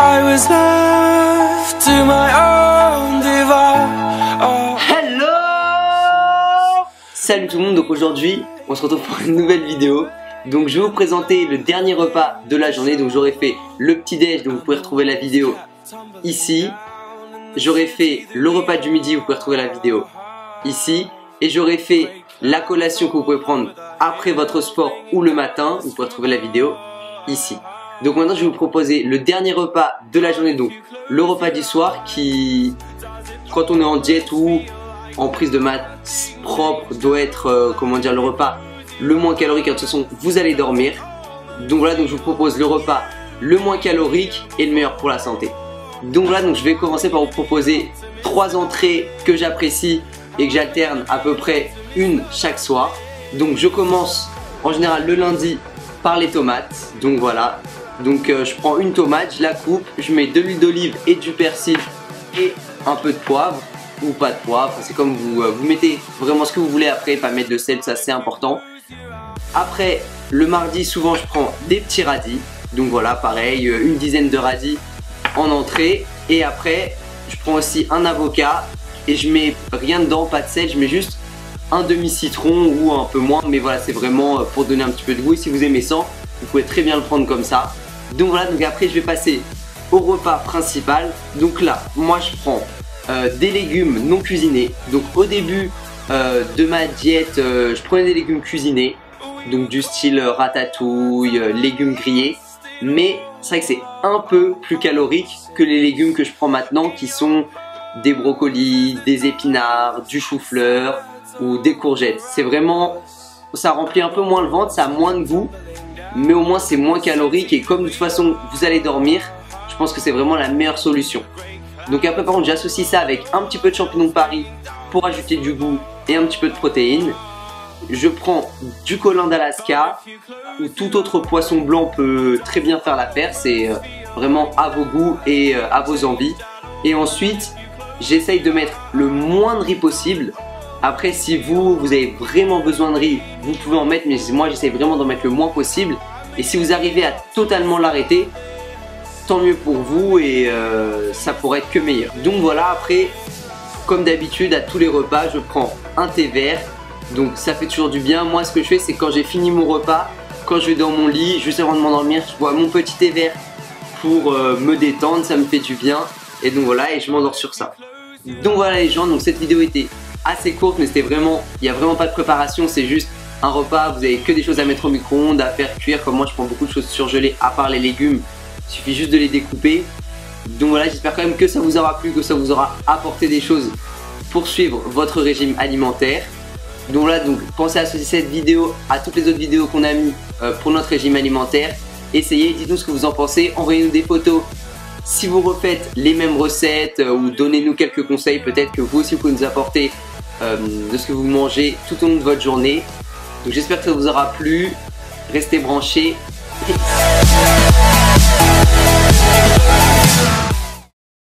I was left to my own device. Hello! Salut tout le monde, donc aujourd'hui on se retrouve pour une nouvelle vidéo. Donc je vais vous présenter le dernier repas de la journée. Donc j'aurais fait le petit déj, donc vous pouvez retrouver la vidéo ici. J'aurais fait le repas du midi, vous pouvez retrouver la vidéo ici. Et j'aurais fait la collation que vous pouvez prendre après votre sport ou le matin, vous pouvez retrouver la vidéo ici. Donc maintenant je vais vous proposer le dernier repas de la journée, donc le repas du soir qui, quand on est en diète ou en prise de maths propre, doit être comment dire, le repas le moins calorique. De toute façon vous allez dormir. Donc voilà, donc je vous propose le repas le moins calorique et le meilleur pour la santé. Donc voilà, donc je vais commencer par vous proposer 3 entrées que j'apprécie et que j'alterne à peu près une chaque soir. Donc je commence en général le lundi par les tomates. Donc voilà, donc je prends une tomate, je la coupe, je mets de l'huile d'olive et du persil et un peu de poivre ou pas de poivre, c'est comme vous mettez vraiment ce que vous voulez. Après pas mettre de sel, ça c'est important. Après le mardi souvent je prends des petits radis. Donc voilà, pareil, une dizaine de radis en entrée. Et après je prends aussi un avocat et je mets rien dedans, pas de sel, je mets juste un demi-citron ou un peu moins, mais voilà, c'est vraiment pour donner un petit peu de goût. Et si vous aimez sans, vous pouvez très bien le prendre comme ça. Donc voilà, donc après je vais passer au repas principal. Donc là, moi je prends des légumes non cuisinés. Donc au début de ma diète, je prenais des légumes cuisinés, donc du style ratatouille, légumes grillés. Mais c'est vrai que c'est un peu plus calorique que les légumes que je prends maintenant, qui sont des brocolis, des épinards, du chou-fleur ou des courgettes. C'est vraiment, ça remplit un peu moins le ventre, ça a moins de goût, mais au moins c'est moins calorique. Et comme de toute façon vous allez dormir, je pense que c'est vraiment la meilleure solution. Donc après par contre j'associe ça avec un petit peu de champignons de Paris pour ajouter du goût et un petit peu de protéines. Je prends du colin d'Alaska ou tout autre poisson blanc peut très bien faire l'affaire. C'est vraiment à vos goûts et à vos envies. Et ensuite j'essaye de mettre le moins de riz possible. Après si vous avez vraiment besoin de riz, vous pouvez en mettre, mais moi j'essaye vraiment d'en mettre le moins possible. Et si vous arrivez à totalement l'arrêter, tant mieux pour vous, et ça pourrait être que meilleur. Donc voilà, après comme d'habitude à tous les repas je prends un thé vert. Donc ça fait toujours du bien. Moi ce que je fais, c'est quand j'ai fini mon repas, quand je vais dans mon lit, juste avant de m'endormir, je bois mon petit thé vert pour me détendre, ça me fait du bien. Et donc voilà, et je m'endors sur ça. Donc voilà les gens, donc cette vidéo était assez courte, mais c'était vraiment, il n'y a vraiment pas de préparation, c'est juste un repas. Vous avez que des choses à mettre au micro-ondes, à faire cuire. Comme moi je prends beaucoup de choses surgelées, à part les légumes, il suffit juste de les découper. Donc voilà, j'espère quand même que ça vous aura plu, que ça vous aura apporté des choses pour suivre votre régime alimentaire. Donc voilà, donc pensez à associer cette vidéo à toutes les autres vidéos qu'on a mis pour notre régime alimentaire. Essayez, dites-nous ce que vous en pensez, envoyez-nous des photos si vous refaites les mêmes recettes, ou donnez-nous quelques conseils, peut-être que vous aussi vous pouvez nous apporter de ce que vous mangez tout au long de votre journée. Donc j'espère que ça vous aura plu, restez branchés. Peace.